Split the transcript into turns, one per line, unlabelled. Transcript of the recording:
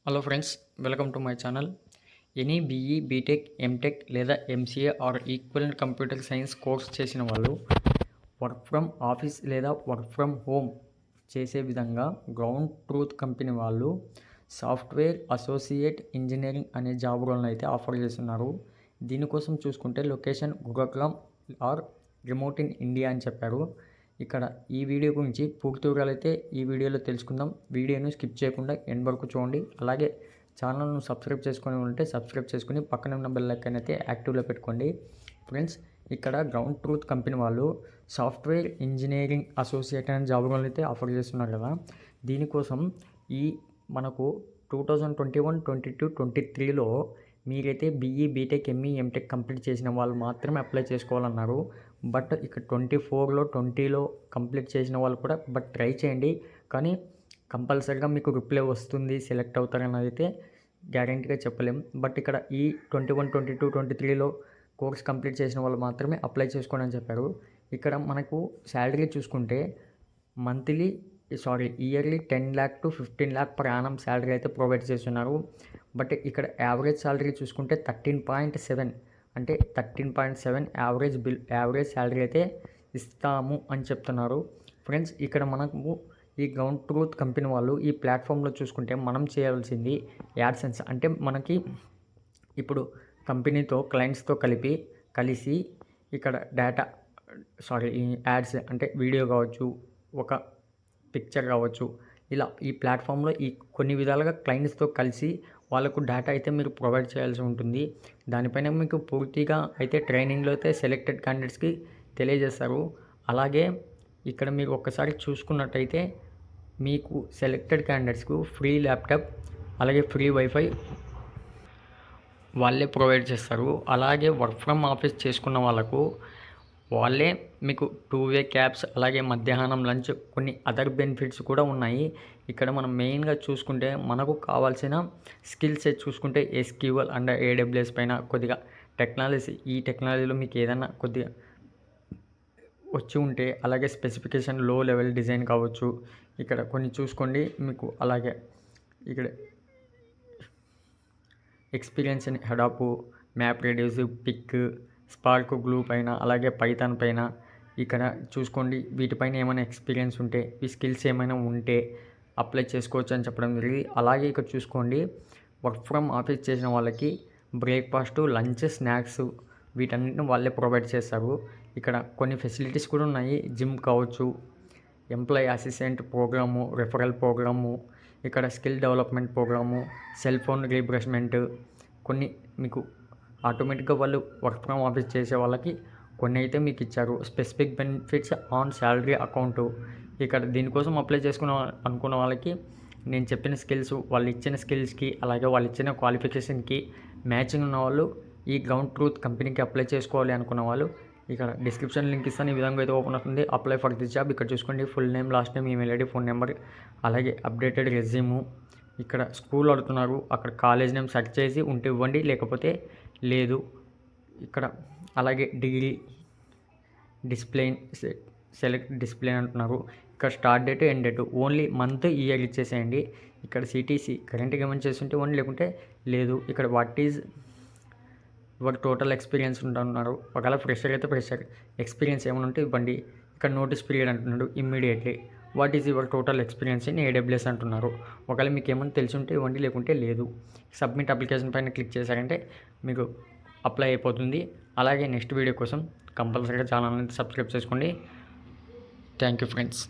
Hello friends, welcome to my channel. Any BE, BTech, MTech లేదా MCA or equivalent computer science course చేసిన వాళ్ళు work from office లేదా work from home చేసే విధంగా ground truth company వాళ్ళు software associate engineering అనే job రోల్ని అయితే ఆఫర్ చేస్తున్నారు. దీనికోసం చూసుకుంటే location Gurugram or remote in India అని చెప్పారు. ఇక్కడ ఈ వీడియో గురించి పూర్తి వివరాలు అయితే ఈ వీడియోలో తెలుసుకుందాం. వీడియోను స్కిప్ చేయకుండా ఎండ్ వరకు చూడండి. అలాగే ఛానల్ను సబ్స్క్రైబ్ చేసుకొని ఉంటే సబ్స్క్రైబ్ చేసుకుని పక్కన ఉన్న బెల్ ఐకాన్ అయితే యాక్టివ్లో పెట్టుకోండి. ఫ్రెండ్స్, ఇక్కడ గ్రౌండ్ ట్రూత్ కంపెనీ వాళ్ళు సాఫ్ట్వేర్ ఇంజనీరింగ్ అసోసియేట్ అనే జాబ్ రోల్ అయితే ఆఫర్ చేస్తున్నారు కదా. దీనికోసం ఈ మనకు 2021, 22, 23లో మీరైతే BE, BTech, ME, MTech complete చేసిన వాళ్ళు మాత్రమే అప్లై చేసుకోవాలన్నారు. బట్ ఇక్కడ 24లో 20లో కంప్లీట్ చేసిన వాళ్ళు కూడా ట్రై చేయండి. కానీ కంపల్సరీగా మీకు రిప్లై వస్తుంది, సెలెక్ట్ అవుతారని అయితే గ్యారెంటీగా చెప్పలేం. బట్ ఇక్కడ ఈ 21, 22, 23లో కోర్స్ కంప్లీట్ చేసిన వాళ్ళు మాత్రమే అప్లై చేసుకోండి అని చెప్పారు. ఇక్కడ మనకు శాలరీ చూసుకుంటే yearly 10 lakh to 15 lakh per annum salary అయితే ప్రొవైడ్ చేస్తున్నారు. బట్ ఇక్కడ యావరేజ్ శాలరీ చూసుకుంటే 13.7 అంటే 13.7 యావరేజ్ శాలరీ అయితే ఇస్తాము అని చెప్తున్నారు. ఫ్రెండ్స్, ఇక్కడ మనకు ఈ గ్రౌండ్ ట్రూత్ కంపెనీ వాళ్ళు ఈ ప్లాట్ఫామ్లో చూసుకుంటే మనం చేయాల్సింది యాడ్సెన్స్ అంటే మనకి ఇప్పుడు కంపెనీతో క్లయింట్స్తో కలిసి ఇక్కడ ఈ యాడ్స్ అంటే వీడియో కావచ్చు, ఒక పిక్చర్ కావచ్చు, ఇలా ఈ ప్లాట్ఫామ్లో ఈ కొన్ని విధాలుగా క్లయింట్స్తో కలిసి వాళ్ళకు డేటా అయితే మీరు ప్రొవైడ్ చేయాల్సి ఉంటుంది. దానిపైన మీకు పూర్తిగా అయితే ట్రైనింగ్లో అయితే సెలెక్టెడ్ క్యాండిడేట్స్కి తెలియజేస్తారు. అలాగే ఇక్కడ మీరు ఒక్కసారి చూసుకున్నట్టయితే మీకు సెలెక్టెడ్ క్యాండిడేట్స్కు ఫ్రీ ల్యాప్టాప్ అలాగే ఫ్రీ వైఫై వాళ్ళే ప్రొవైడ్ చేస్తారు. అలాగే వర్క్ ఫ్రమ్ ఆఫీస్ చేసుకున్న వాళ్ళకు వాళ్ళే మీకు 2-way క్యాబ్స్ అలాగే మధ్యాహ్నం లంచ్ కొన్ని అదర్ బెనిఫిట్స్ కూడా ఉన్నాయి. ఇక్కడ మనం మెయిన్గా చూసుకుంటే మనకు కావాల్సిన స్కిల్ సెట్ చూసుకుంటే ఎస్క్యూఎల్ అండ్ ఏడబ్ల్యూఎస్ పైన కొద్దిగా ఈ టెక్నాలజీలో మీకు ఏదైనా కొద్దిగా వచ్చి ఉంటే, అలాగే స్పెసిఫికేషన్ లో లెవెల్ డిజైన్ కావచ్చు, ఇక్కడ కొన్ని చూసుకోండి. మీకు అలాగే ఇక్కడ experience in Hadoop, map reduce, Pig, Spark Glue పైన అలాగే పైథాన్ పైన ఇక్కడ చూసుకోండి. వీటిపైన ఏమైనా ఎక్స్పీరియన్స్ ఉంటే, ఈ స్కిల్స్ ఏమైనా ఉంటే అప్లై చేసుకోవచ్చు అని చెప్పడం జరిగింది. అలాగే ఇక్కడ చూసుకోండి, వర్క్ ఫ్రమ్ ఆఫీస్ చేసిన వాళ్ళకి బ్రేక్ఫాస్ట్, లంచ్, స్నాక్స్ వీటన్నిటిని వాళ్ళే ప్రొవైడ్ చేస్తారు. ఇక్కడ కొన్ని ఫెసిలిటీస్ కూడా ఉన్నాయి. జిమ్ కావచ్చు, employee assistant programme, referral programme, ఇక్కడ skill development programme, cell phone replacement, కొన్ని మీకు ఆటోమేటిక్గా వాళ్ళు వర్క్ ఫ్రమ్ ఆఫీస్ చేసే వాళ్ళకి కొన్ని అయితే మీకు ఇచ్చారు. Specific benefits on salary account. ఇక్కడ దీనికోసం అప్లై అనుకున్న వాళ్ళకి నేను చెప్పిన స్కిల్స్, వాళ్ళు ఇచ్చిన స్కిల్స్కి అలాగే వాళ్ళు ఇచ్చిన క్వాలిఫికేషన్కి మ్యాచింగ్ ఉన్న వాళ్ళు ఈ గ్రౌండ్ ట్రూత్ కంపెనీకి అప్లై చేసుకోవాలి అనుకున్న వాళ్ళు ఇక్కడ డిస్క్రిప్షన్ లింక్ ఇస్తాను. ఈ విధంగా అయితే ఓపెన్ అవుతుంది. Apply for this job. ఇక్కడ చూసుకోండి, full name, last name, email ID, phone number, అలాగే అప్డేటెడ్ రెజ్యూము. ఇక్కడ స్కూల్ అడుగుతున్నారు, అక్కడ కాలేజ్ నేమ్ సెర్చ్ చేసి ఉంటే ఇవ్వండి, లేకపోతే లేదు. ఇక్కడ అలాగే డిగ్రీ, సెలెక్ట్ డిసిప్లిన్ అంటున్నారు. ఇక్కడ start date, end date, only month, year ఇచ్చేసేయండి. ఇక్కడ సిటీసీ కరెంట్గా ఏమైనా చేస్తుంటే ఇవ్వండి, లేకుంటే లేదు. ఇక్కడ what is your total experience ఉంటున్నారు. ఒకవేళ ఫ్రెషర్ అయితే ఫ్రెషర్, ఎక్స్పీరియన్స్ ఏమైనా ఉంటే ఇవ్వండి. ఇక్కడ నోటీస్ పీరియడ్ అంటున్నాడు, immediately. What is your total experience in AWS అంటున్నారు. ఒకవేళ మీకు ఏమైనా తెలిసి ఉంటే ఇవ్వండి, లేకుంటే లేదు. సబ్మిట్ అప్లికేషన్ పైన క్లిక్ చేశారంటే మీకు అప్లై అయిపోతుంది. అలాగే నెక్స్ట్ వీడియో కోసం కంపల్సరీగా ఛానల్ని సబ్స్క్రైబ్ చేసుకోండి. Thank you friends.